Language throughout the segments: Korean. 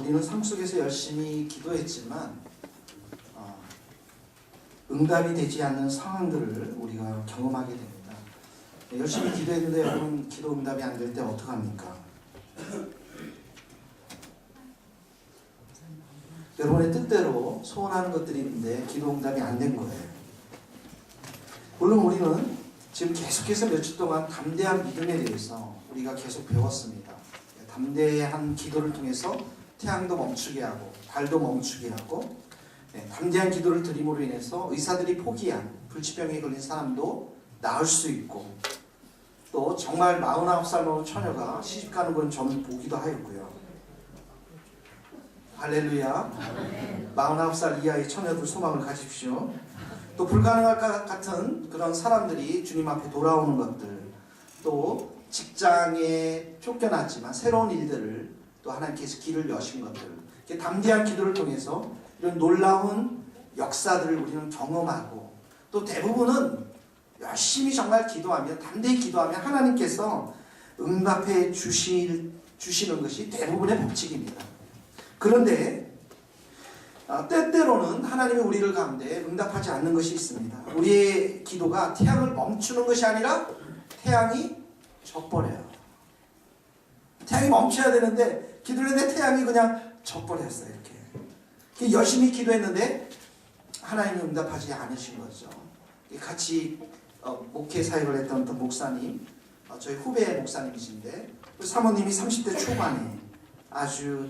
우리는 삶 속에서 열심히 기도했지만 응답이 되지 않는 상황들을 우리가 경험하게 됩니다. 열심히 기도했는데 여러분 기도 응답이 안 될 때 어떡합니까? 여러분의 뜻대로 소원하는 것들이 있는데 기도 응답이 안 된 거예요. 물론 우리는 지금 계속해서 며칠 동안 담대한 믿음에 대해서 우리가 계속 배웠습니다. 담대한 기도를 통해서 태양도 멈추게 하고 달도 멈추게 하고, 담대한 기도를 드림으로 인해서 의사들이 포기한 불치병에 걸린 사람도 나을 수 있고, 또 정말 49살 먹은 처녀가 시집가는 건 저는 보기도 하였고요. 할렐루야. 49살 이하의 처녀들 소망을 가집시오. 또 불가능할 것 같은 그런 사람들이 주님 앞에 돌아오는 것들, 또 직장에 쫓겨났지만 새로운 일들을 또 하나님께서 길을 여신 것들, 담대한 기도를 통해서 이런 놀라운 역사들을 우리는 경험하고, 또 대부분은 열심히 정말 기도하면, 담대히 기도하면 하나님께서 응답해 주시는 것이 대부분의 법칙입니다. 그런데 때때로는 하나님이 우리를 가운데 응답하지 않는 것이 있습니다. 우리의 기도가 태양을 멈추는 것이 아니라 태양이 져버려요. 태양이 멈춰야 되는데 기도를 했는데 태양이 그냥 져버렸어요. 이렇게 열심히 기도했는데 하나님이 응답하지 않으신 거죠. 같이 목회 사역을 했던 어떤 목사님, 저희 후배 목사님이신데 사모님이 30대 초반에 아주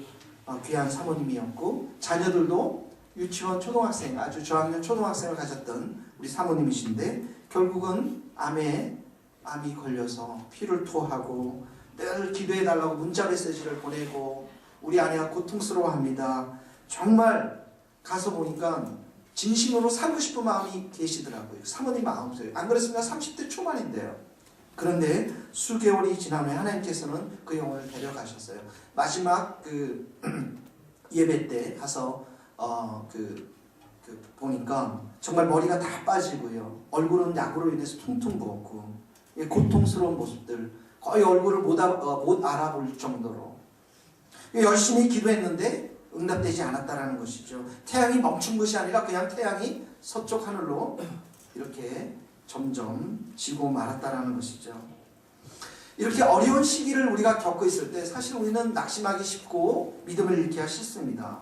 귀한 사모님이었고, 자녀들도 유치원 초등학생, 아주 저학년 초등학생을 가졌던 우리 사모님이신데, 결국은 암이 걸려서 피를 토하고 늘 기도해달라고 문자 메시지를 보내고, 우리 아내가 고통스러워합니다. 정말 가서 보니까 진심으로 살고 싶은 마음이 계시더라고요. 사모님 마음속에. 안 그랬으면 30대 초반인데요. 그런데 수개월이 지난 후에 하나님께서는 그 영혼을 데려가셨어요. 마지막 예배 때 가서 보니까 정말 머리가 다 빠지고요. 얼굴은 약으로 인해서 퉁퉁 부었고, 고통스러운 모습들, 거의 얼굴을 못 알아볼 정도로 열심히 기도했는데 응답되지 않았다라는 것이죠. 태양이 멈춘 것이 아니라 그냥 태양이 서쪽 하늘로 이렇게 점점 지고 말았다라는 것이죠. 이렇게 어려운 시기를 우리가 겪고 있을 때 사실 우리는 낙심하기 쉽고 믿음을 잃기가 쉽습니다.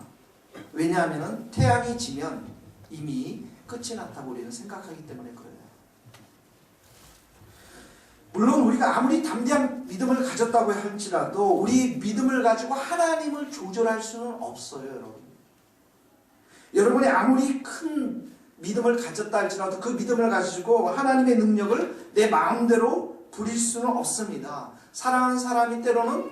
왜냐하면 태양이 지면 이미 끝이 났다고 우리는 생각하기 때문에 그래요. 물론 우리가 아무리 담대한 믿음을 가졌다고 할지라도 우리 믿음을 가지고 하나님을 조절할 수는 없어요, 여러분. 여러분이 아무리 큰 믿음을 가졌다 할지라도 그 믿음을 가지고 하나님의 능력을 내 마음대로 부릴 수는 없습니다. 사랑하는 사람이 때로는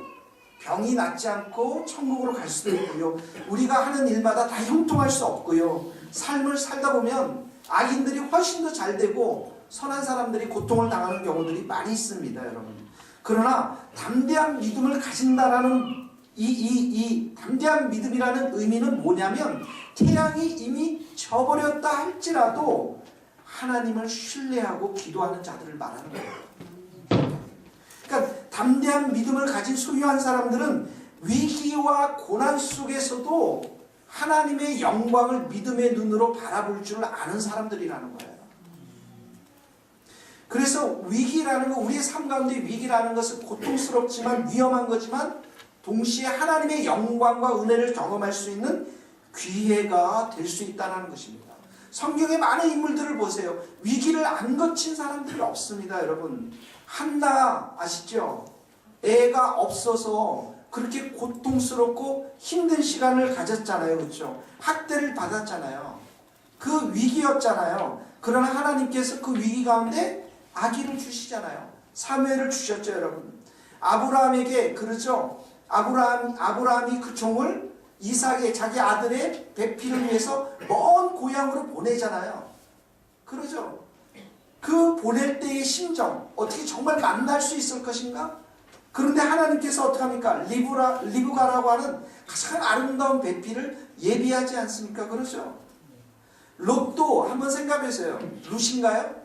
병이 낫지 않고 천국으로 갈 수도 있고요. 우리가 하는 일마다 다 형통할 수 없고요. 삶을 살다 보면 악인들이 훨씬 더 잘 되고 선한 사람들이 고통을 당하는 경우들이 많이 있습니다, 여러분. 그러나 담대한 믿음을 가진다라는 이 담대한 믿음이라는 의미는 뭐냐면, 태양이 이미 져버렸다 할지라도 하나님을 신뢰하고 기도하는 자들을 말하는 거예요. 그러니까 담대한 믿음을 가진 소유한 사람들은 위기와 고난 속에서도 하나님의 영광을 믿음의 눈으로 바라볼 줄 아는 사람들이라는 거예요. 그래서 위기라는 거, 우리의 삶 가운데 위기라는 것은 고통스럽지만 위험한 거지만 동시에 하나님의 영광과 은혜를 경험할 수 있는 기회가 될 수 있다는 것입니다. 성경의 많은 인물들을 보세요. 위기를 안 거친 사람들이 없습니다, 여러분. 한나 아시죠? 애가 없어서 그렇게 고통스럽고 힘든 시간을 가졌잖아요. 그렇죠? 학대를 받았잖아요. 그 위기였잖아요. 그러나 하나님께서 그 위기 가운데 아기를 주시잖아요. 사무엘을 주셨죠, 여러분. 아브라함에게, 그렇죠? 아브라함이 그 종을 이삭의 자기 아들의 배필을 위해서 먼 고향으로 보내잖아요. 그러죠? 그 보낼 때의 심정, 어떻게 정말 만날 수 있을 것인가? 그런데 하나님께서 어떻게 합니까? 리브가라고 하는 가장 아름다운 배필을 예비하지 않습니까? 그러죠? 롯도 한번 생각해보세요. 롯인가요?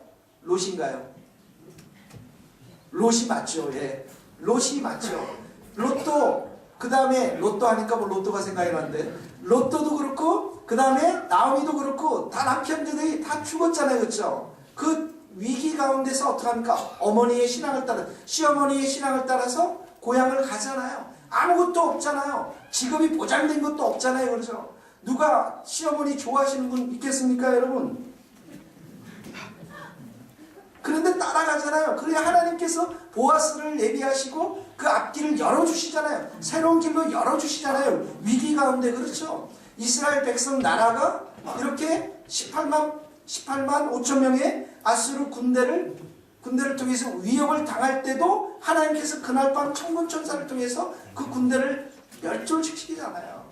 롯이 맞죠. 예. 롯이 맞죠. 롯도 그 다음에 로또 하니까 뭐 로또가 생각이 나는데, 로또도 그렇고 그 다음에 나오미도 그렇고 다 남편들이 다 죽었잖아요. 그렇죠? 그 위기 가운데서 어떡합니까? 어머니의 신앙을 따라, 시어머니의 신앙을 따라서 고향을 가잖아요. 아무것도 없잖아요. 직업이 보장된 것도 없잖아요. 그렇죠? 누가 시어머니 좋아하시는 분 있겠습니까, 여러분? 그런데 따라가잖아요. 그래야 하나님께서 보아스를 예비하시고 그 앞길을 열어주시잖아요. 새로운 길로 열어주시잖아요. 위기 가운데. 그렇죠? 이스라엘 백성 나라가 이렇게 18만 5천 명의 아수르 군대를 통해서 위협을 당할 때도 하나님께서 그날 밤 천군 천사를 통해서 그 군대를 멸절시키잖아요.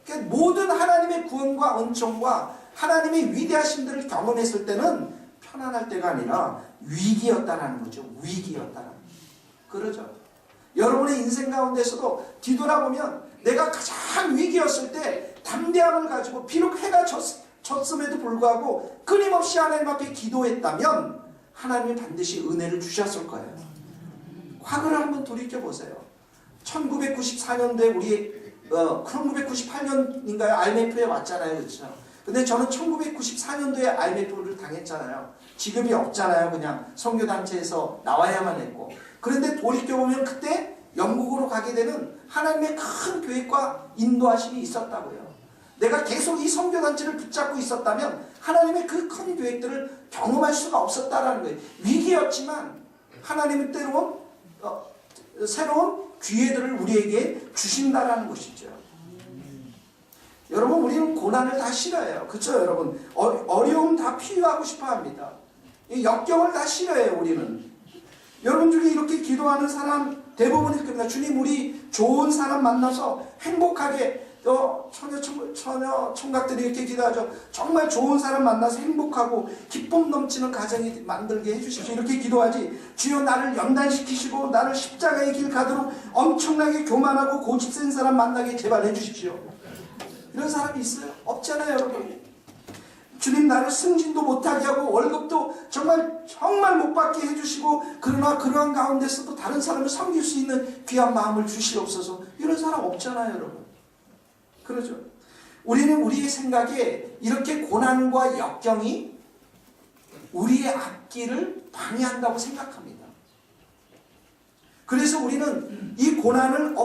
그러니까 모든 하나님의 구원과 은총과 하나님의 위대하심들을 경험했을 때는 편안할 때가 아니라 위기였다라는 거죠. 위기였다라는 거죠. 그러죠. 여러분의 인생 가운데서도 뒤돌아보면 내가 가장 위기였을 때 담대함을 가지고 비록 해가 졌음에도 불구하고 끊임없이 하나님 앞에 기도했다면 하나님이 반드시 은혜를 주셨을 거예요. 과거를 한번 돌이켜보세요. 1994년도에 우리 1998년인가요? IMF에 왔잖아요. 그렇죠? 근데 저는 1994년도에 IMF를 당했잖아요. 직업이 없잖아요. 그냥 선교단체에서 나와야만 했고. 그런데 돌이켜보면 그때 영국으로 가게 되는 하나님의 큰 계획과 인도하심이 있었다고요. 내가 계속 이 선교단체를 붙잡고 있었다면 하나님의 그 큰 계획들을 경험할 수가 없었다라는 거예요. 위기였지만 하나님은 때로는 새로운 기회들을 우리에게 주신다라는 것이죠. 여러분, 우리는 고난을 다 싫어해요. 그렇죠, 여러분? 어려움 다 피하고 싶어 합니다. 역경을 다 싫어해요, 우리는. 여러분 중에 이렇게 기도하는 사람 대부분일 겁니다. 주님, 우리 좋은 사람 만나서 행복하게, 처녀 총각들이 이렇게 기도하죠. 정말 좋은 사람 만나서 행복하고 기쁨 넘치는 가정이 만들게 해주십시오. 이렇게 기도하지. 주여, 나를 연단시키시고 나를 십자가의 길 가도록 엄청나게 교만하고 고집센 사람 만나게 제발 해주십시오. 이런 사람이 있어요? 없잖아요, 여러분. 주님, 나를 승진도 못하게 하고 월급도 정말 못 받게 해주시고, 그러나 그러한 가운데서도 다른 사람을 섬길 수 있는 귀한 마음을 주시옵소서. 이런 사람 없잖아요, 여러분. 그러죠? 우리는 우리의 생각에 이렇게 고난과 역경이 우리의 앞길을 방해한다고 생각합니다. 그래서 우리는 이 고난을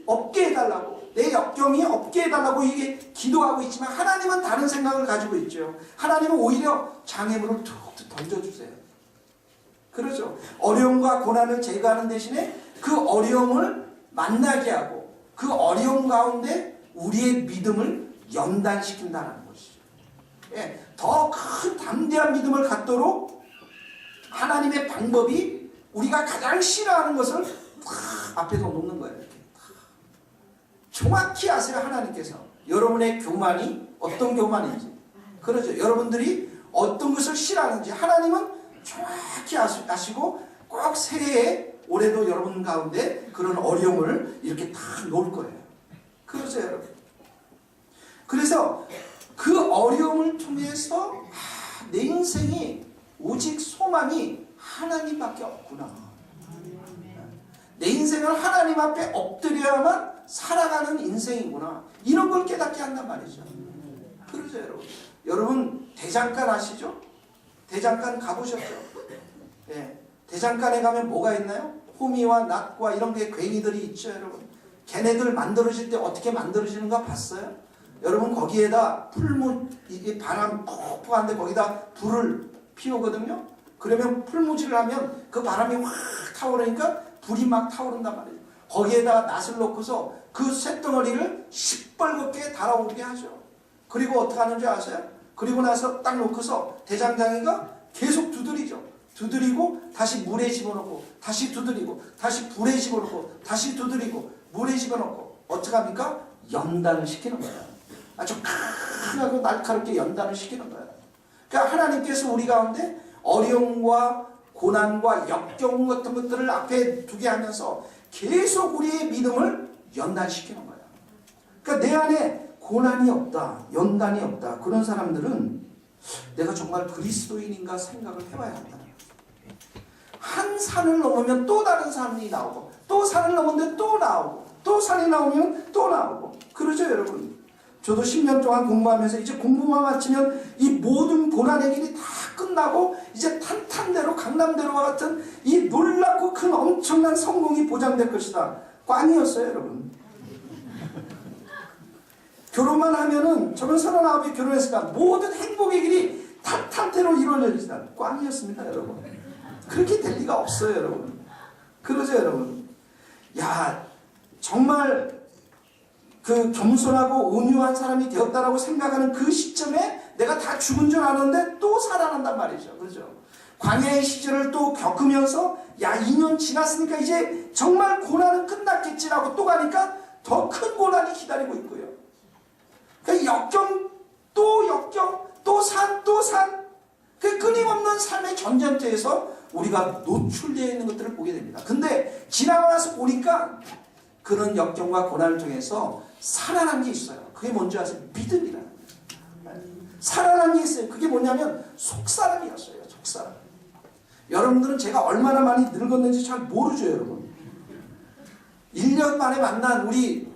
없게 해달라고, 내 역경이 없게 해달라고 이게 기도하고 있지만, 하나님은 다른 생각을 가지고 있죠. 하나님은 오히려 장애물을 툭툭 던져주세요. 그렇죠? 어려움과 고난을 제거하는 대신에 그 어려움을 만나게 하고 그 어려움 가운데 우리의 믿음을 연단시킨다는 것이죠. 예, 더 큰 담대한 믿음을 갖도록 하나님의 방법이 우리가 가장 싫어하는 것을 앞에서 놓는 거예요. 이렇게. 정확히 아세요, 하나님께서. 여러분의 교만이 어떤 교만인지. 그렇죠. 여러분들이 어떤 것을 싫어하는지 하나님은 정확히 아시고 꼭 새해에 올해도 여러분 가운데 그런 어려움을 이렇게 다 놓을 거예요. 그렇죠, 여러분. 그래서 그 어려움을 통해서 내 인생이 오직 소망이 하나님밖에 없구나. 내 인생을 하나님 앞에 엎드려야만 살아가는 인생이구나. 이런 걸 깨닫게 한단 말이죠. 그렇죠, 여러분. 여러분 대장간 아시죠? 대장간 가보셨죠? 예. 대장간에 가면 뭐가 있나요? 호미와 낫과 이런 게 괭이들이 있죠, 여러분. 걔네들 만들어질 때 어떻게 만들어지는가 봤어요? 여러분, 거기에다 이게 바람 푹푹한데 거기다 불을 피우거든요. 그러면 풀무지를 하면 그 바람이 확 타오르니까 불이 막 타오른단 말이에요. 거기에다 낫을 넣고서 그 쇳덩어리를 시뻘겋게 달아오르게 하죠. 그리고 어떻게 하는지 아세요? 그리고 나서 딱 놓고서 대장장이가 계속 두드리죠. 두드리고 다시 물에 집어넣고 다시 두드리고 다시 불에 집어넣고 다시 두드리고 물에 집어넣고 어떻게 합니까? 연단을 시키는 거예요. 아주 강하고 날카롭게 연단을 시키는 거예요. 그러니까 하나님께서 우리 가운데 어려움과 고난과 역경 같은 것들을 앞에 두게 하면서 계속 우리의 믿음을 연단시키는 거예요. 그러니까 내 안에 고난이 없다, 연단이 없다, 그런 사람들은 내가 정말 그리스도인인가 생각을 해봐야 한다. 한 산을 넘으면 또 다른 산이 나오고 또 산을 넘으면 또 나오고 또 산이 나오면 또 나오고. 그러죠, 여러분. 저도 10년 동안 공부하면서 이제 공부만 마치면 이 모든 고난의 길이 다 끝나고 이제 탄탄대로 강남대로와 같은 이 놀랍고 큰 엄청난 성공이 보장될 것이다. 꽝이었어요, 여러분. 결혼만 하면은 저는 39에 결혼했으니까 모든 행복의 길이 탄탄대로 이루어집니다. 꽝이었습니다, 여러분. 그렇게 될 리가 없어요, 여러분. 그러죠, 여러분. 야, 정말 그 겸손하고 온유한 사람이 되었다라고 생각하는 그 시점에 내가 다 죽은 줄 아는데 또 살아난단 말이죠. 그렇죠? 광야의 시절을 또 겪으면서 야, 2년 지났으니까 이제 정말 고난은 끝났겠지라고 또 가니까 더 큰 고난이 기다리고 있고요. 그러니까 역경, 또 산, 또 산. 그 끊임없는 삶의 전쟁터에서 우리가 노출되어 있는 것들을 보게 됩니다. 근데 지나고 나서 보니까 그런 역경과 고난을 통해서 살아난 게 있어요. 그게 뭔지 아세요? 믿음이라는 거예요. 살아난 게 있어요. 그게 뭐냐면 속사람이었어요. 속사람. 여러분들은 제가 얼마나 많이 늙었는지 잘 모르죠, 여러분. 1년 만에 만난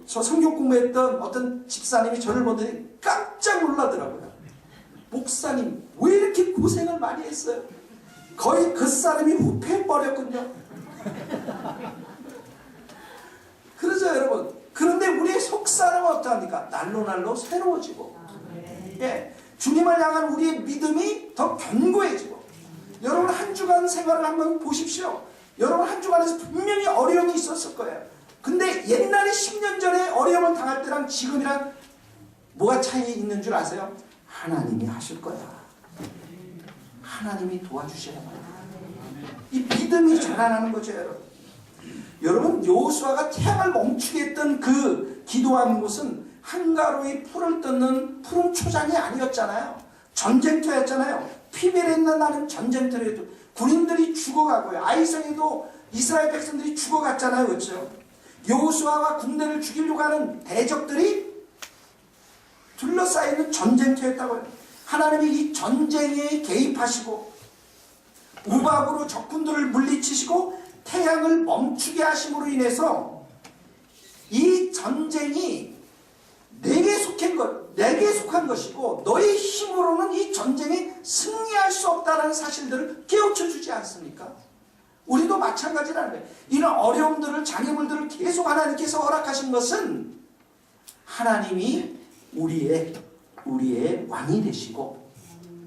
저 성경 공부했던 어떤 집사님이 저를 보더니 깜짝 놀라더라고요. 목사님, 왜 이렇게 고생을 많이 했어요? 거의 그 사람이 후패해버렸군요. 그러죠, 여러분. 그런데 우리의 속사람은 어떠합니까? 날로 새로워지고, 예, 주님을 향한 우리의 믿음이 더 견고해지고. 여러분 한 주간 생활을 한번 보십시오. 여러분 한 주간에서 분명히 어려움이 있었을 거예요. 근데 옛날에 10년 전에 어려움을 당할 때랑 지금이랑 뭐가 차이 있는 줄 아세요? 하나님이 하실 거야. 하나님이 도와주셔야 해요. 이 믿음이 자라나는 거죠, 여러분. 여러분, 여호수아가 태양을 멈추게 했던 그 기도하는 곳은 한가로이 풀을 뜯는 푸른 초장이 아니었잖아요. 전쟁터였잖아요. 피벨했나는 전쟁터에도 군인들이 죽어가고요. 아이성에도 이스라엘 백성들이 죽어갔잖아요. 그렇죠? 여호수아와 군대를 죽이려고 하는 대적들이 둘러싸이는 전쟁터였다고요. 하나님이 이 전쟁에 개입하시고 우박으로 적군들을 물리치시고 태양을 멈추게 하심으로 인해서 이 전쟁이 내게 속한 것이고 너의 힘으로는 이 전쟁에 승리할 수 없다는 사실들을 깨우쳐 주지 않습니까? 우리도 마찬가지라는 거예요. 이런 어려움들을, 장애물들을 계속 하나님께서 허락하신 것은 하나님이 우리의 왕이 되시고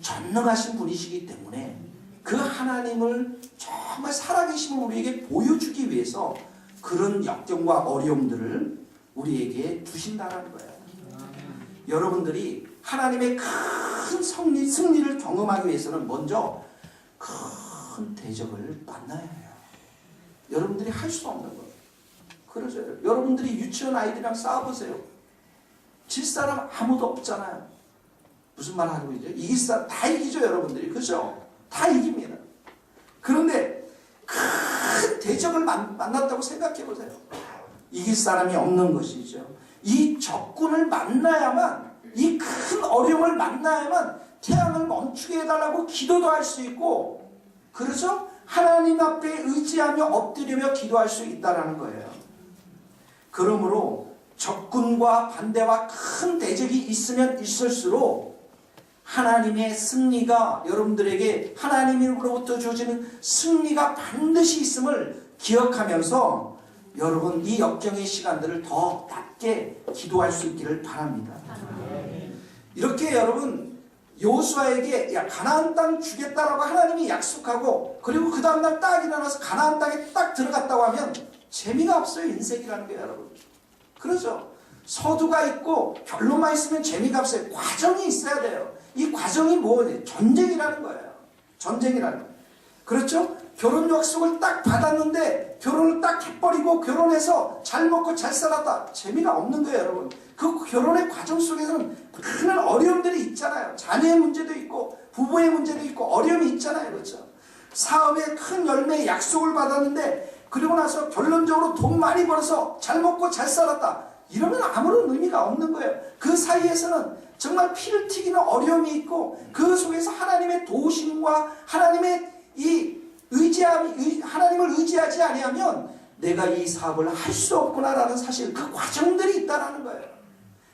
전능하신 분이시기 때문에 그 하나님을 정말 살아계심을 우리에게 보여주기 위해서 그런 역경과 어려움들을 우리에게 두신다는 거예요. 여러분들이 하나님의 큰 승리를 경험하기 위해서는 먼저 큰 대적을 만나야 해요. 여러분들이 할 수 없는 거예요. 그러죠. 여러분들이 유치원 아이들이랑 싸워보세요. 질 사람 아무도 없잖아요. 무슨 말 하고 있죠? 이길 사람 다 이기죠, 여러분들이. 그죠? 다 이깁니다. 그런데 큰 대적을 만났다고 생각해 보세요. 이길 사람이 없는 것이죠. 이 적군을 만나야만, 이 큰 어려움을 만나야만 태양을 멈추게 해달라고 기도도 할 수 있고, 그래서 하나님 앞에 의지하며 엎드리며 기도할 수 있다는 거예요. 그러므로 적군과 반대와 큰 대적이 있으면 있을수록 하나님의 승리가 여러분들에게 하나님으로부터 주어지는 승리가 반드시 있음을 기억하면서 여러분 이 역경의 시간들을 더 낮게 기도할 수 있기를 바랍니다. 이렇게 여러분 여호수아에게 가나안 땅 주겠다라고 하나님이 약속하고 그리고 그 다음날 딱 일어나서 가나안 땅에 딱 들어갔다고 하면 재미가 없어요. 인생이라는 게 여러분. 그렇죠? 서두가 있고 결론만 있으면 재미가 없어요. 과정이 있어야 돼요. 이 과정이 뭐예요? 전쟁이라는 거예요. 전쟁이라는 거예요. 그렇죠? 결혼 약속을 딱 받았는데 결혼을 딱 해버리고 결혼해서 잘 먹고 잘 살았다. 재미가 없는 거예요, 여러분. 그 결혼의 과정 속에서는 큰 어려움들이 있잖아요. 자녀의 문제도 있고 부부의 문제도 있고 어려움이 있잖아요. 그렇죠? 사업의 큰 열매의 약속을 받았는데 그리고 나서 결론적으로 돈 많이 벌어서 잘 먹고 잘 살았다. 이러면 아무런 의미가 없는 거예요. 그 사이에서는 정말 피를 튀기는 어려움이 있고 그 속에서 하나님의 도우심과 하나님의 이 하나님을 의지하지 아니하면 내가 이 사업을 할 수 없구나라는 사실, 그 과정들이 있다라는 거예요.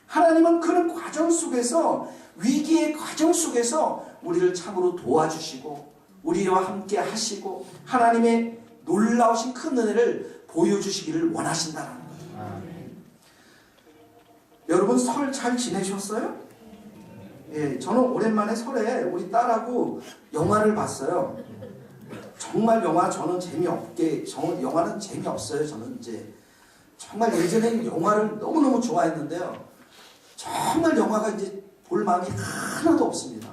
하나님은 그런 과정 속에서, 위기의 과정 속에서 우리를 참으로 도와주시고 우리와 함께 하시고 하나님의 놀라우신 큰 은혜를 보여주시기를 원하신다는 거예요. 여러분 설 잘 지내셨어요? 예, 저는 오랜만에 설에 우리 딸하고 영화를 봤어요. 정말 저는 영화는 재미없어요. 저는 이제 정말 예전에 영화를 너무너무 좋아했는데요. 정말 영화가 이제 볼 마음이 하나도 없습니다.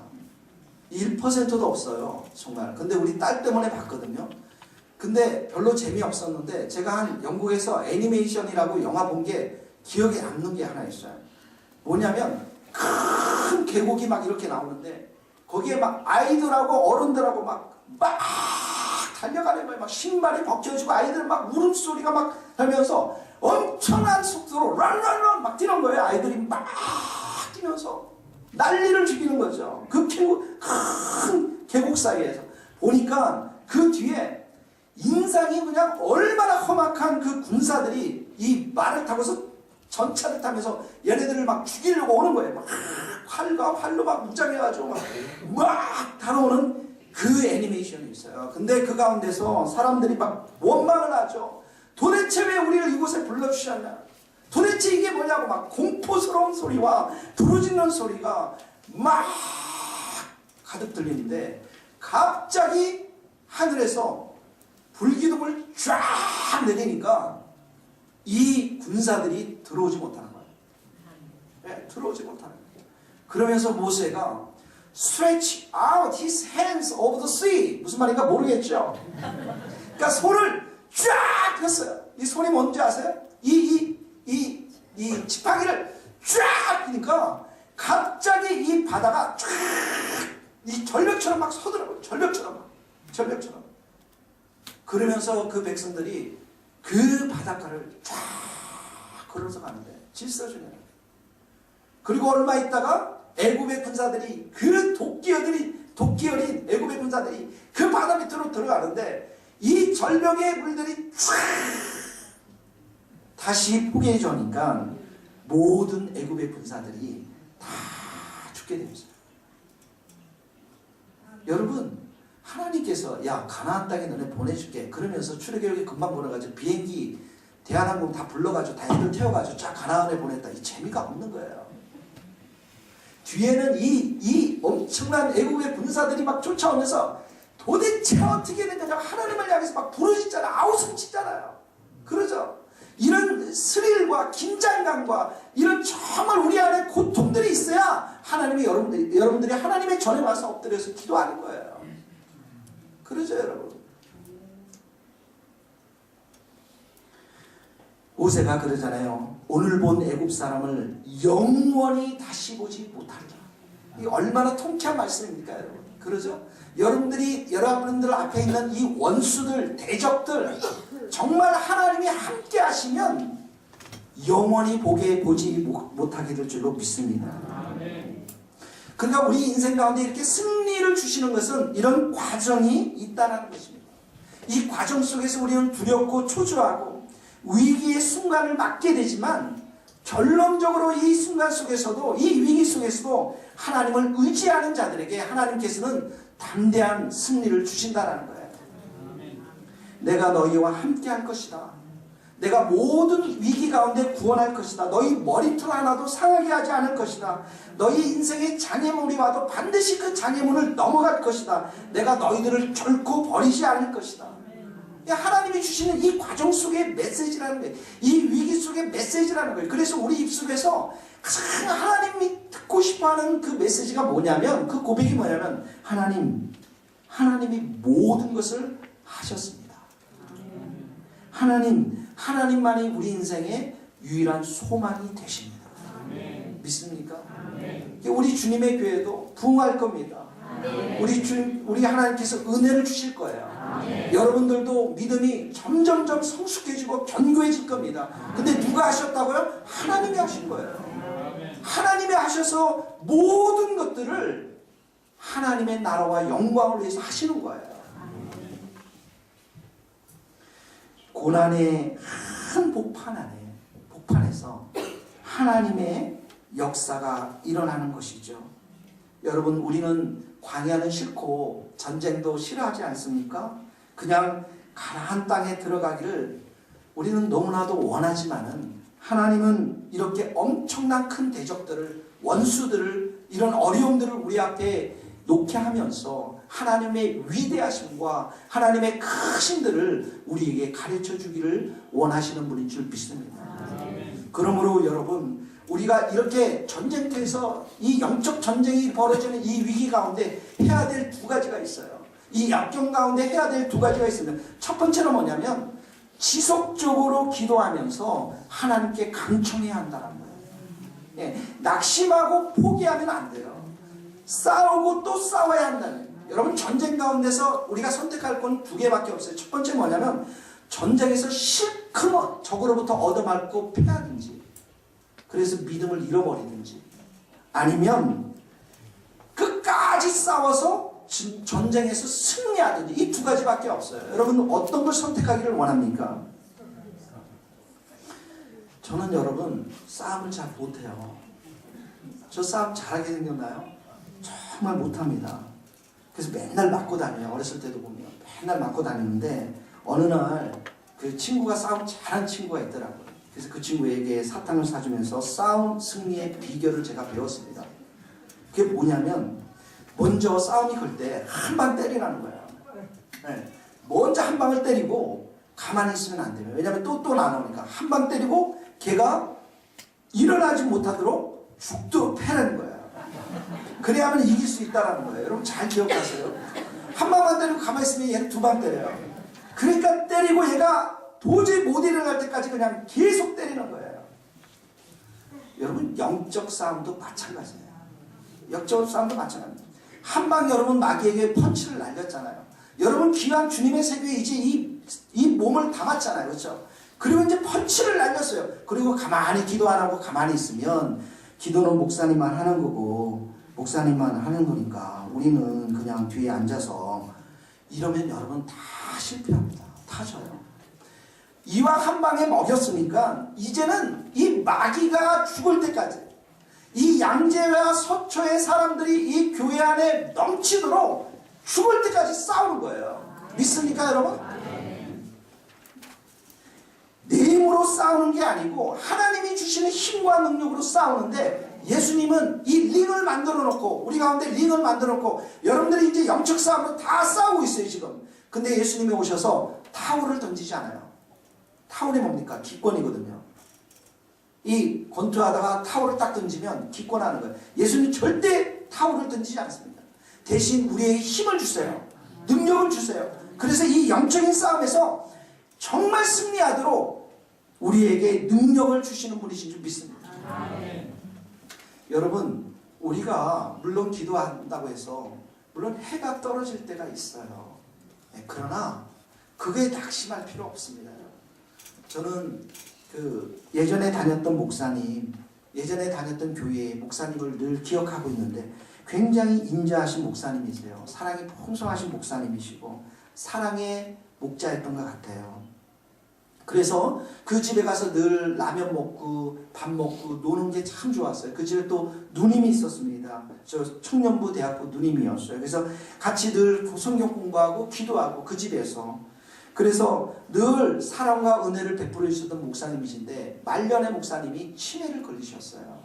1%도 없어요. 정말. 근데 우리 딸 때문에 봤거든요. 근데 별로 재미없었는데 제가 한 영국에서 애니메이션이라고 영화 본 게 기억에 남는 게 하나 있어요. 뭐냐면 큰 계곡이 막 이렇게 나오는데 거기에 막 아이들하고 어른들하고 막 달려가는 거예요. 막 신발이 벗겨지고 아이들 막 울음소리가 막 나면서 엄청난 속도로 런런런 막 뛰는 거예요. 아이들이 막 뛰면서 난리를 죽이는 거죠. 그 큰 계곡 사이에서 보니까 그 뒤에 인상이 그냥 얼마나 험악한 그 군사들이 이 말을 타고서 전차를 타면서 얘네들을 막 죽이려고 오는 거예요. 막 활과 활로 막 무장해가지고 막 다뤄오는 그 애니메이션이 있어요. 근데 그 가운데서 사람들이 막 원망을 하죠. 도대체 왜 우리를 이곳에 불러주셨냐? 도대체 이게 뭐냐고 막 공포스러운 소리와 부르짖는 소리가 막 가득 들리는데 갑자기 하늘에서 불기둥을 쫙 내리니까 이 군사들이 들어오지 못하는 거예요. 네, 들어오지 못하는 거예요. 그러면서 모세가 stretch out his hands over the sea. 무슨 말인가 모르겠죠. 그러니까 손을 쫙 폈어요. 이 손이 뭔지 아세요? 이 지팡이를 쫙 피니까 갑자기 이 바다가 쫙 이 절벽처럼 막 서더라고요. 절벽처럼. 그러면서 그 백성들이 그 바닷가를 쫙 걸어서 가는데 질서중에. 그리고 얼마 있다가 애굽의 군사들이 그 도끼 어린 애굽의 군사들이 그 바다 밑으로 들어가는데 이 절벽의 물들이 쫙 다시 포개져니까 모든 애굽의 군사들이 다 죽게 됩니다. 여러분, 하나님께서 야 가나안 땅에 너네 보내줄게 그러면서 출애굽기 금방 보내가지고 비행기 대한항공 다 불러가지고 다 애들 태워가지고 쫙 가나안에 보냈다. 이 재미가 없는 거예요. 뒤에는 이 엄청난 애국의 군사들이 막 쫓아오면서 도대체 어떻게 된 거냐 하나님을 향해서 막 부르짖잖아요. 아우성치잖아요. 그러죠. 이런 스릴과 긴장감과 이런 정말 우리 안에 고통들이 있어야 하나님이 여러분들이 하나님의 전에 와서 엎드려서 기도하는 거예요. 그러죠, 여러분. 모세가 그러잖아요. 오늘 본 애굽 사람을 영원히 다시 보지 못하리라. 이게 얼마나 통쾌한 말씀입니까, 여러분? 그러죠? 여러분들 앞에 있는 이 원수들, 대적들, 정말 하나님이 함께 하시면 영원히 보지 못하게 될 줄로 믿습니다. 그러니까 우리 인생 가운데 이렇게 승리를 주시는 것은 이런 과정이 있다는 것입니다. 이 과정 속에서 우리는 두렵고 초조하고 위기의 순간을 맞게 되지만 결론적으로 이 순간 속에서도 이 위기 속에서도 하나님을 의지하는 자들에게 하나님께서는 담대한 승리를 주신다는 거예요. 내가 너희와 함께 할 것이다. 내가 모든 위기 가운데 구원할 것이다. 너희 머리털 하나도 상하게 하지 않을 것이다. 너희 인생에 장애물이 와도 반드시 그 장애물을 넘어갈 것이다. 내가 너희들을 결코 버리지 않을 것이다. 하나님이 주시는 이 과정 속의 메시지라는 거예요. 이 위기 속의 메시지라는 거예요. 그래서 우리 입속에서 가장 하나님이 듣고 싶어하는 그 메시지가 뭐냐면, 그 고백이 뭐냐면, 하나님이 모든 것을 하셨습니다. 하나님만이 우리 인생의 유일한 소망이 되십니다. 믿습니까? 우리 주님의 교회도 부흥할 겁니다. 우리 하나님께서 은혜를 주실 거예요. 여러분들도 믿음이 점점점 성숙해지고 견고해질 겁니다. 근데 누가 하셨다고요? 하나님이 하신 거예요. 하나님이 하셔서 모든 것들을 하나님의 나라와 영광을 위해서 하시는 거예요. 고난의 큰 복판에서 하나님의 역사가 일어나는 것이죠. 여러분, 우리는 광야는 싫고 전쟁도 싫어하지 않습니까? 그냥 가나안 땅에 들어가기를 우리는 너무나도 원하지만은 하나님은 이렇게 엄청난 큰 대적들을, 원수들을, 이런 어려움들을 우리 앞에 놓게 하면서 하나님의 위대하심과 하나님의 크신들을 우리에게 가르쳐 주기를 원하시는 분인 줄 믿습니다. 그러므로 여러분, 우리가 이렇게 전쟁터에서 이 영적 전쟁이 벌어지는 이 위기 가운데 해야 될 두 가지가 있어요. 이 역경 가운데 해야 될 두 가지가 있습니다. 첫 번째는 뭐냐면 지속적으로 기도하면서 하나님께 간청해야 한다는 거예요. 예, 낙심하고 포기하면 안 돼요. 싸우고 또 싸워야 한다는 거예요. 여러분, 전쟁 가운데서 우리가 선택할 건 두 개밖에 없어요. 첫 번째 뭐냐면 전쟁에서 실컷 적으로부터 얻어맞고 패하든지, 그래서 믿음을 잃어버리든지, 아니면 끝까지 싸워서 전쟁에서 승리하든지, 이 두 가지밖에 없어요. 여러분, 어떤 걸 선택하기를 원합니까? 저는 여러분 싸움을 잘 못해요. 저 싸움 잘하게 생겼나요? 정말 못합니다. 그래서 맨날 맞고 다녀요. 어렸을 때도 보면 맨날 맞고 다니는데 어느 날 그 친구가 싸움 잘하는 친구가 있더라고요. 그래서 그 친구에게 사탕을 사주면서 싸움 승리의 비결을 제가 배웠습니다. 그게 뭐냐면 먼저 싸움이 걸 때 한 방 때리라는 거예요. 네. 먼저 한 방을 때리고 가만히 있으면 안 돼요. 왜냐하면 또 나오니까 한 방 때리고 걔가 일어나지 못하도록 죽도록 패라는 거예요. 그래야만 이길 수 있다는 거예요. 여러분 잘 기억하세요. 한 방만 때리고 가만히 있으면 얘는 두 방 때려요. 그러니까 때리고 얘가 도저히 못 일어날 때까지 그냥 계속 때리는 거예요. 여러분, 영적 싸움도 마찬가지예요. 영적 싸움도 마찬가지입니다. 한 방 여러분 마귀에게 펀치를 날렸잖아요. 여러분 귀한 주님의 세계에 이제 이 몸을 담았잖아요. 그렇죠? 그리고 이제 펀치를 날렸어요. 그리고 가만히 기도 안 하고 가만히 있으면 기도는 목사님만 하는 거고 목사님만 하는 거니까 우리는 그냥 뒤에 앉아서 이러면 여러분 다 실패합니다. 다 져요. 이왕 한 방에 먹였으니까 이제는 이 마귀가 죽을 때까지 이 양재와 서초의 사람들이 이 교회 안에 넘치도록 죽을 때까지 싸우는 거예요. 믿습니까 여러분? 내 힘으로 싸우는 게 아니고 하나님이 주시는 힘과 능력으로 싸우는데, 예수님은 이 링을 만들어 놓고, 우리 가운데 링을 만들어 놓고 여러분들이 이제 영적 싸움으로 다 싸우고 있어요 지금. 근데 예수님이 오셔서 타올을 던지지 않아요. 타올이 뭡니까? 기권이거든요. 이 권투하다가 타올을 딱 던지면 기권하는 거예요. 예수님 절대 타올을 던지지 않습니다. 대신 우리에게 힘을 주세요. 능력을 주세요. 그래서 이 영적인 싸움에서 정말 승리하도록 우리에게 능력을 주시는 분이신 줄 믿습니다. 여러분, 우리가 물론 기도한다고 해서 물론 해가 떨어질 때가 있어요. 그러나 그게 낙심할 필요 없습니다. 저는 예전에 다녔던 목사님, 예전에 다녔던 교회의 목사님을 늘 기억하고 있는데 굉장히 인자하신 목사님이세요. 사랑이 풍성하신 목사님이시고 사랑의 목자였던 것 같아요. 그래서 그 집에 가서 늘 라면 먹고 밥 먹고 노는 게 참 좋았어요. 그 집에 또 누님이 있었습니다. 저 청년부 대학부 누님이었어요. 그래서 같이 늘 성경 공부하고 기도하고 그 집에서, 그래서 늘 사랑과 은혜를 베풀어 주셨던 목사님이신데 말년의 목사님이 치매를 걸리셨어요.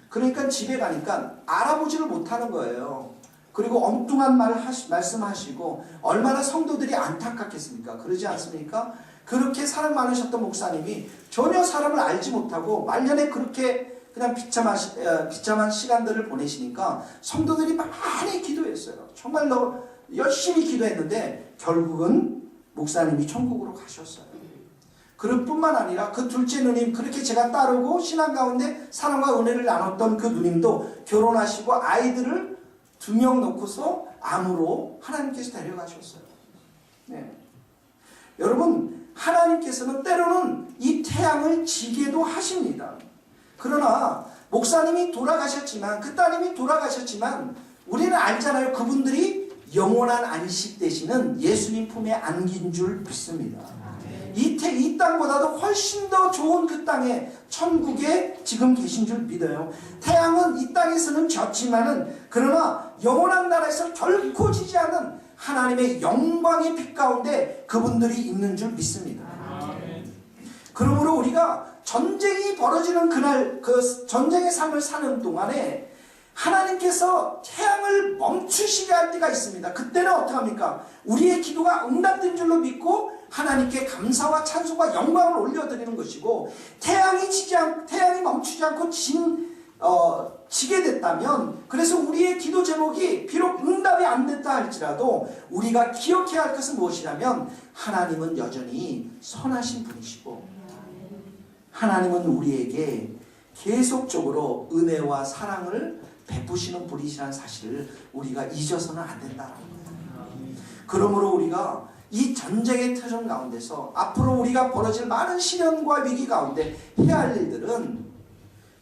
그러니까 집에 가니까 알아보지를 못하는 거예요. 그리고 엉뚱한 말씀하시고 얼마나 성도들이 안타깝겠습니까? 그러지 않습니까? 그렇게 사랑 많으셨던 목사님이 전혀 사람을 알지 못하고 말년에 그렇게 그냥 비참한 시간들을 보내시니까 성도들이 많이 기도했어요. 정말로 열심히 기도했는데 결국은 목사님이 천국으로 가셨어요. 그럴 뿐만 아니라 그 둘째 누님, 그렇게 제가 따르고 신앙 가운데 사랑과 은혜를 나눴던 그 누님도 결혼하시고 아이들을 2명 놓고서 암으로 하나님께서 데려가셨어요. 네. 여러분, 하나님께서는 때로는 이 태양을 지게도 하십니다. 그러나 목사님이 돌아가셨지만, 그 따님이 돌아가셨지만 우리는 알잖아요. 그분들이 영원한 안식 되시는 예수님 품에 안긴 줄 믿습니다. 이 땅보다도 훨씬 더 좋은 그 땅에 천국에 지금 계신 줄 믿어요. 태양은 이 땅에서는 졌지만은 그러나 영원한 나라에서 결코 지지 않는 하나님의 영광의 빛 가운데 그분들이 있는 줄 믿습니다. 그러므로 우리가 전쟁이 벌어지는 그날 그 전쟁의 삶을 사는 동안에 하나님께서 태양을 멈추시게 할 때가 있습니다. 그때는 어떡합니까? 우리의 기도가 응답된 줄로 믿고 하나님께 감사와 찬송과 영광을 올려드리는 것이고, 태양이 멈추지 않고 지게 됐다면, 그래서 우리의 기도 제목이 비록 응답이 안 됐다 할지라도 우리가 기억해야 할 것은 무엇이냐면, 하나님은 여전히 선하신 분이시고 하나님은 우리에게 계속적으로 은혜와 사랑을 베푸시는 분이시라는 사실을 우리가 잊어서는 안 된다는 거예요. 그러므로 우리가 이 전쟁의 터전 가운데서 앞으로 우리가 벌어질 많은 시련과 위기 가운데 해야 할 일들은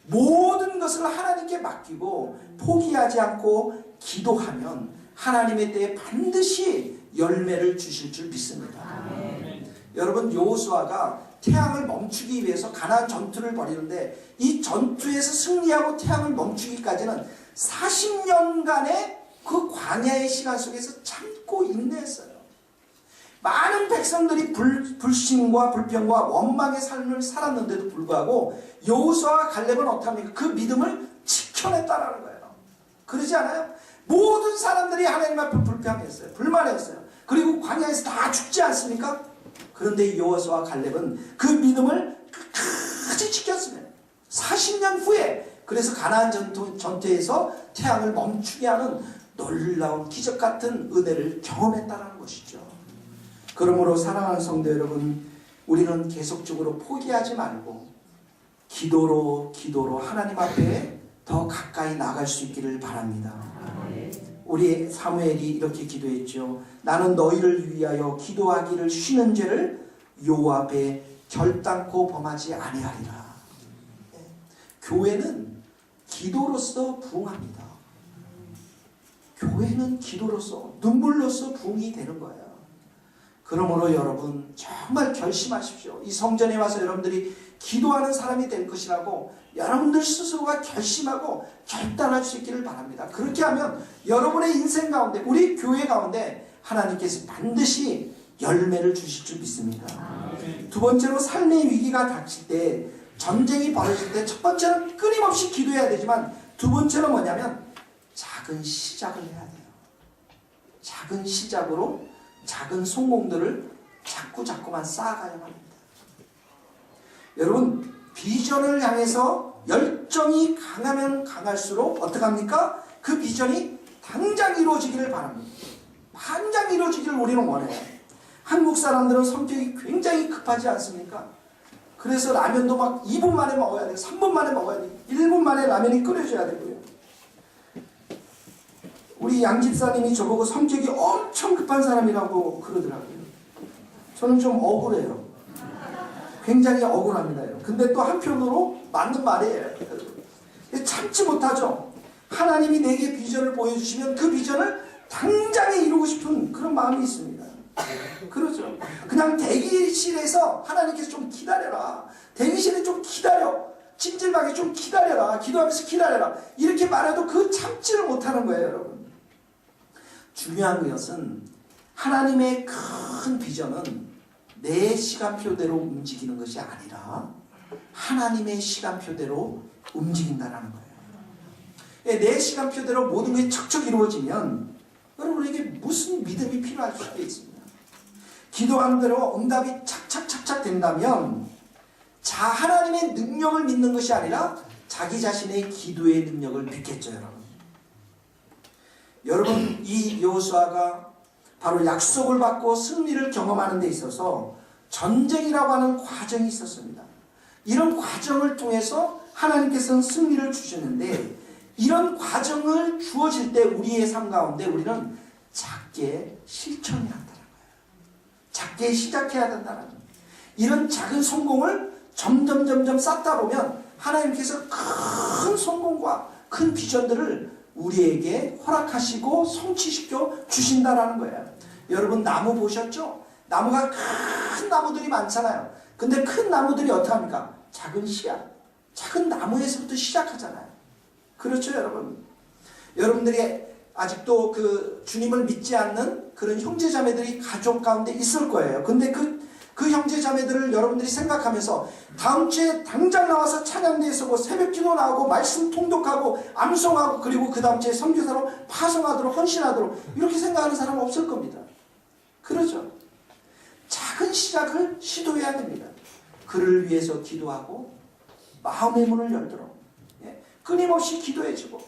모든 것을 하나님께 맡기고 포기하지 않고 기도하면 하나님의 때에 반드시 열매를 주실 줄 믿습니다. 여러분, 여호수아가 태양을 멈추기 위해서 가나안 전투를 벌이는데, 이 전투에서 승리하고 태양을 멈추기까지는 40년간의 그 광야의 시간 속에서 참고 인내했어요. 많은 백성들이 불신과 불평과 원망의 삶을 살았는데도 불구하고 여호수아와 갈렙은 어떡합니까? 그 믿음을 지켜냈다라는 거예요. 그러지 않아요? 모든 사람들이 하나님 앞에 불평했어요. 불만했어요. 그리고 광야에서 다 죽지 않습니까? 그런데 여호수아와 갈렙은 그 믿음을 끝까지 지켰습니다. 40년 후에 그래서 가나안 전투에서 태양을 멈추게 하는 놀라운 기적 같은 은혜를 경험했다는 것이죠. 그러므로 사랑하는 성도 여러분, 우리는 계속적으로 포기하지 말고 기도로 하나님 앞에 더 가까이 나갈 수 있기를 바랍니다. 우리 사무엘이 이렇게 기도했죠. 나는 너희를 위하여 기도하기를 쉬는 죄를 여호와 앞에 결단코 범하지 아니하리라. 교회는 기도로서 부흥합니다. 교회는 기도로서, 눈물로서 부흥이 되는 거예요. 그러므로 여러분 정말 결심하십시오. 이 성전에 와서 여러분들이 기도하는 사람이 될 것이라고 여러분들 스스로가 결심하고 결단할 수 있기를 바랍니다. 그렇게 하면 여러분의 인생 가운데, 우리 교회 가운데 하나님께서 반드시 열매를 주실 줄 믿습니다. 두 번째로 삶의 위기가 닥칠 때, 전쟁이 벌어질 때 첫 번째는 끊임없이 기도해야 되지만 두 번째는 뭐냐면 작은 시작을 해야 돼요. 작은 시작으로 작은 성공들을 자꾸만 쌓아가야 합니다. 여러분, 비전을 향해서 열정이 강하면 강할수록 어떻게 합니까? 그 비전이 당장 이루어지기를 바랍니다. 당장 이루어지기를 우리는 원해요. 한국 사람들은 성격이 굉장히 급하지 않습니까? 그래서 라면도 막 2분 만에 먹어야 돼요. 3분 만에 먹어야 돼요. 1분 만에 라면이 끓여져야 되고요. 우리 양 집사님이 저보고 성격이 엄청 급한 사람이라고 그러더라고요. 저는 좀 억울해요. 굉장히 억울합니다. 근데 또 한편으로 맞는 말이에요. 참지 못하죠. 하나님이 내게 비전을 보여주시면 그 비전을 당장에 이루고 싶은 그런 마음이 있습니다. 그렇죠. 그냥 대기실에서 하나님께서 좀 기다려라. 대기실에 좀 기다려. 찜질방에 좀 기다려라. 기도하면서 기다려라. 이렇게 말해도 그 참지를 못하는 거예요, 여러분. 중요한 것은 하나님의 큰 비전은 내 시간표대로 움직이는 것이 아니라 하나님의 시간표대로 움직인다는 거예요. 내 시간표대로 모든 것이 척척 이루어지면 여러분에게 무슨 믿음이 필요할 수도 있습니다. 기도한 대로 응답이 착착착착 된다면 하나님의 능력을 믿는 것이 아니라 자기 자신의 기도의 능력을 믿겠죠, 여러분. 여러분, 이 여호수아가 바로 약속을 받고 승리를 경험하는 데 있어서 전쟁이라고 하는 과정이 있었습니다. 이런 과정을 통해서 하나님께서는 승리를 주셨는데, 이런 과정을 주어질 때 우리의 삶 가운데 우리는 작게 실천해야 한다는 거예요. 작게 시작해야 된다는 거예요. 이런 작은 성공을 점점 쌓다 보면 하나님께서 큰 성공과 큰 비전들을 우리에게 허락하시고 성취시켜 주신다라는 거예요. 여러분, 나무 보셨죠? 나무가 큰 나무들이 많잖아요. 근데 큰 나무들이 어떻게 합니까? 작은 씨앗, 작은 나무에서부터 시작하잖아요. 그렇죠, 여러분? 여러분들이 아직도 그 주님을 믿지 않는 그런 형제자매들이 가족 가운데 있을 거예요. 근데 그 형제자매들을 여러분들이 생각하면서 다음 주에 당장 나와서 찬양대에 서고 새벽기도 나오고 말씀 통독하고 암송하고 그리고 그 다음 주에 선교사로 파송하도록 헌신하도록 이렇게 생각하는 사람은 없을 겁니다. 그렇죠? 작은 시작을 시도해야 됩니다. 그를 위해서 기도하고 마음의 문을 열도록 끊임없이 기도해주고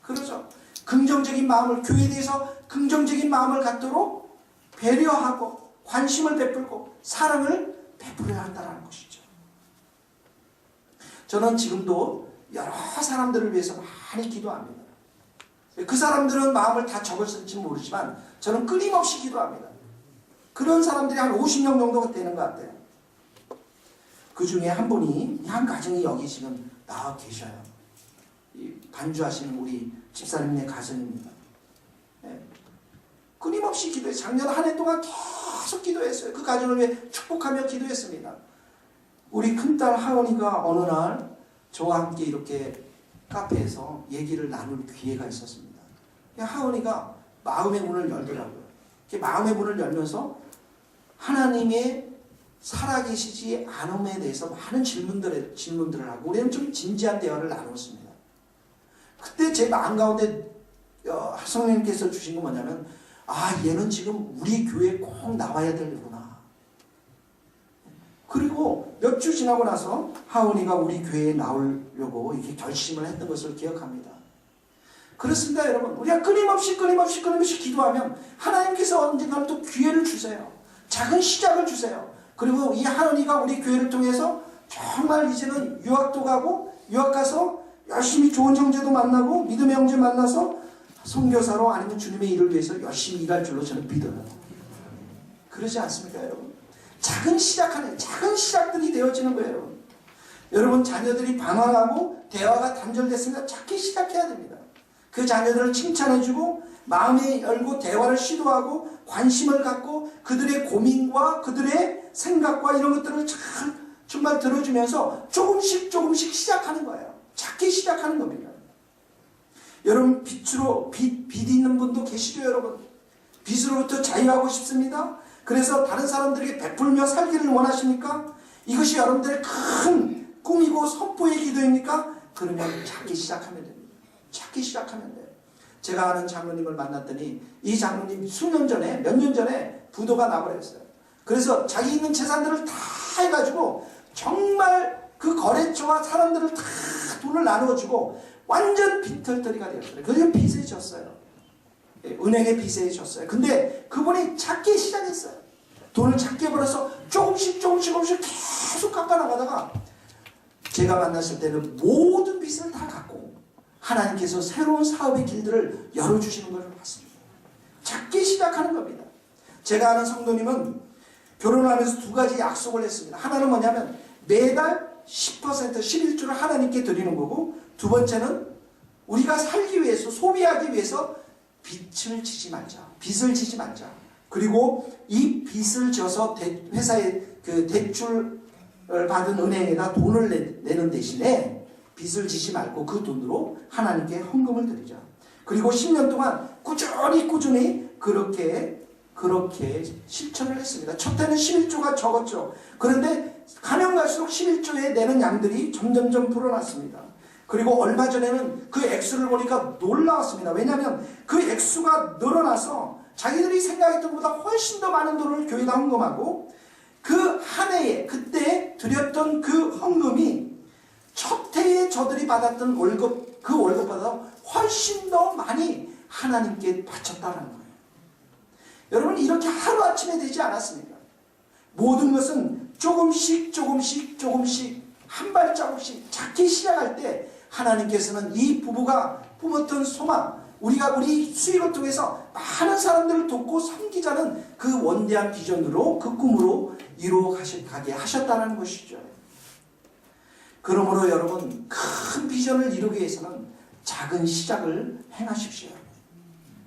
그러죠. 긍정적인 마음을 교회에 대해서 긍정적인 마음을 갖도록 배려하고 관심을 베풀고 사랑을 베풀어야 한다는 것이죠. 저는 지금도 여러 사람들을 위해서 많이 기도합니다. 그 사람들은 마음을 다 적었을지 모르지만 저는 끊임없이 기도합니다. 그런 사람들이 한 50명 정도가 되는 것 같아요. 그 중에 한 분이 한 가정이 여기 지금 나와 계셔요. 반주하시는 우리 집사님의 가정입니다. 끊임없이 기도해 작년 한 해 동안 계속 기도했어요. 그 가정을 위해 축복하며 기도했습니다. 우리 큰딸 하은이가 어느 날 저와 함께 이렇게 카페에서 얘기를 나눌 기회가 있었습니다. 하은이가 마음의 문을 열더라고요. 마음의 문을 열면서 하나님의 살아계시지 않음에 대해서 많은 질문들을 하고 우리는 좀 진지한 대화를 나눴습니다. 그때 제 마음 가운데 성령님께서 주신 건 뭐냐면 얘는 지금 우리 교회에 꼭 나와야 되는구나. 그리고 몇 주 지나고 나서 하은이가 우리 교회에 나오려고 이렇게 결심을 했던 것을 기억합니다. 그렇습니다, 여러분. 우리가 끊임없이 기도하면 하나님께서 언젠가는 또 기회를 주세요. 작은 시작을 주세요. 그리고 이 하은이가 우리 교회를 통해서 정말 이제는 유학도 가고 유학 가서 열심히 좋은 형제도 만나고 믿음의 형제 만나서 선교사로 아니면 주님의 일을 위해서 열심히 일할 줄로 저는 믿어요. 그러지 않습니까, 여러분? 작은 시작들이 되어지는 거예요, 여러분. 여러분 자녀들이 방황하고 대화가 단절됐으니까 작게 시작해야 됩니다. 그 자녀들을 칭찬해주고 마음에 열고 대화를 시도하고 관심을 갖고 그들의 고민과 그들의 생각과 이런 것들을 정말 들어주면서 조금씩 시작하는 거예요. 작게 시작하는 겁니다. 여러분 빚 있는 분도 계시죠, 여러분? 빚으로부터 자유하고 싶습니다. 그래서 다른 사람들에게 베풀며 살기를 원하십니까? 이것이 여러분들의 큰 꿈이고 선포의 기도입니까? 그러면 작게 시작하면 됩니다. 작게 시작하면 돼요. 제가 아는 장로님을 만났더니 이 장로님 몇 년 전에 부도가 나버렸어요. 그래서 자기 있는 재산들을 다 해가지고 정말 그 거래처와 사람들을 다 돈을 나누어주고 완전 빈털터리가 되었어요. 그래서 빚에 졌어요. 은행에 빚에 졌어요. 근데 그분이 작게 시작했어요. 돈을 작게 벌어서 조금씩 계속 갚아나가다가 제가 만났을 때는 모든 빚을 다 갚고 하나님께서 새로운 사업의 길들을 열어주시는 것을 봤습니다. 작게 시작하는 겁니다. 제가 아는 성도님은 결혼하면서 두 가지 약속을 했습니다. 하나는 뭐냐면 매달 10% 11조를 하나님께 드리는 거고 두 번째는 우리가 살기 위해서 소비하기 위해서 빚을 지지 말자. 그리고 이 빚을 져서 회사에 그 대출을 받은 은행에다 돈을 내는 대신에 빚을 지지 말고 그 돈으로 하나님께 헌금을 드리자. 그리고 10년 동안 꾸준히 그렇게 실천을 했습니다. 첫 해는 11조가 적었죠. 그런데 가면 갈수록 11조에 내는 양들이 점점 불어났습니다. 그리고 얼마 전에는 그 액수를 보니까 놀라웠습니다. 왜냐하면 그 액수가 늘어나서 자기들이 생각했던 것보다 훨씬 더 많은 돈을 교회에다 헌금하고 그 한 해에 그때 드렸던 그 헌금이 첫 해에 저들이 받았던 그 월급보다 훨씬 더 많이 하나님께 바쳤다는 거예요. 여러분 이렇게 하루아침에 되지 않았습니까? 모든 것은 조금씩 한 발자국씩 작게 시작할 때 하나님께서는 이 부부가 품었던 소망, 우리 수익을 통해서 많은 사람들을 돕고 섬기자는 그 원대한 비전으로 그 꿈으로 이루어가게 하셨다는 것이죠. 그러므로 여러분 큰 비전을 이루기 위해서는 작은 시작을 행하십시오.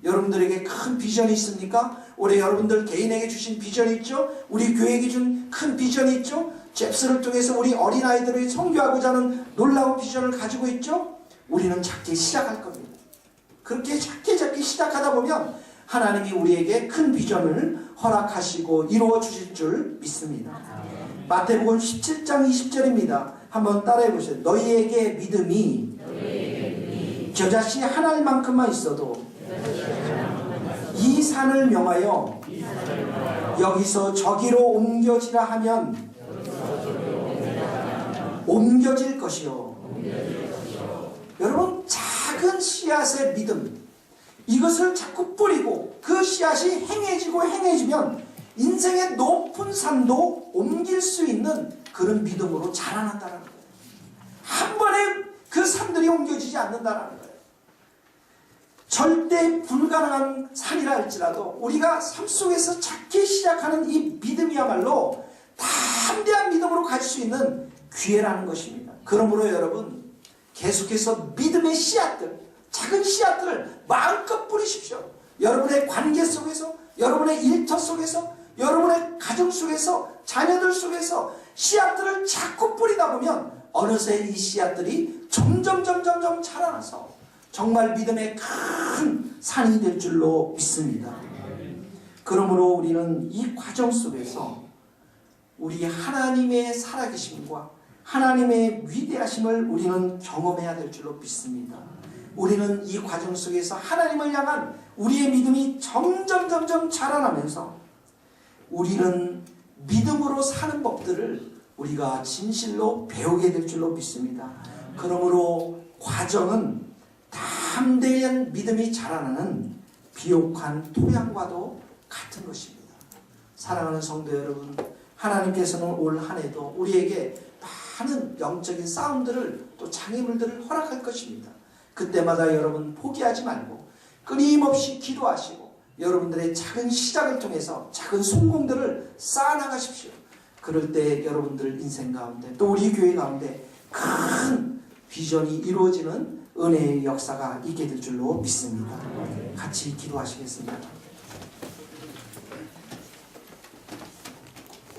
여러분들에게 큰 비전이 있습니까? 올해 여러분들 개인에게 주신 비전이 있죠? 우리 교회에게 준 큰 비전이 있죠? 잽스를 통해서 우리 어린아이들을 선교하고자 하는 놀라운 비전을 가지고 있죠? 우리는 작게 시작할 겁니다. 그렇게 작게 시작하다 보면 하나님이 우리에게 큰 비전을 허락하시고 이루어 주실 줄 믿습니다. 마태복음 17장 20절입니다. 한번 따라해 보세요. 너희에게 믿음이 겨자씨 하나만큼만 있어도 이 산을 명하여 여기서 저기로 옮겨지라 하면 옮겨질 것이요. 여러분, 작은 씨앗의 믿음, 이것을 자꾸 뿌리고 그 씨앗이 행해지면 인생의 높은 산도 옮길 수 있는 그런 믿음으로 자라난다는 거예요. 한 번에 그 산들이 옮겨지지 않는다는 거예요. 절대 불가능한 산이라 할지라도 우리가 삶 속에서 작게 시작하는 이 믿음이야말로 담대한 믿음으로 가질 수 있는 기회라는 것입니다. 그러므로 여러분, 계속해서 믿음의 씨앗들, 작은 씨앗들을 마음껏 뿌리십시오. 여러분의 관계 속에서, 여러분의 일터 속에서, 여러분의 가정 속에서, 자녀들 속에서 씨앗들을 자꾸 뿌리다 보면 어느새 이 씨앗들이 점점 자라나서 정말 믿음의 큰 산이 될 줄로 믿습니다. 그러므로 우리는 이 과정 속에서 우리 하나님의 살아계심과 하나님의 위대하심을 우리는 경험해야 될 줄로 믿습니다. 우리는 이 과정 속에서 하나님을 향한 우리의 믿음이 점점 자라나면서 우리는 믿음으로 사는 법들을 우리가 진실로 배우게 될 줄로 믿습니다. 그러므로 과정은 담대한 믿음이 자라나는 비옥한 토양과도 같은 것입니다. 사랑하는 성도 여러분, 하나님께서는 올 한 해도 우리에게 많은 영적인 싸움들을 또 장애물들을 허락할 것입니다. 그때마다 여러분 포기하지 말고 끊임없이 기도하시고 여러분들의 작은 시작을 통해서 작은 성공들을 쌓아나가십시오. 그럴 때 여러분들 인생 가운데 또 우리 교회 가운데 큰 비전이 이루어지는 은혜의 역사가 있게 될 줄로 믿습니다. 같이 기도하시겠습니다.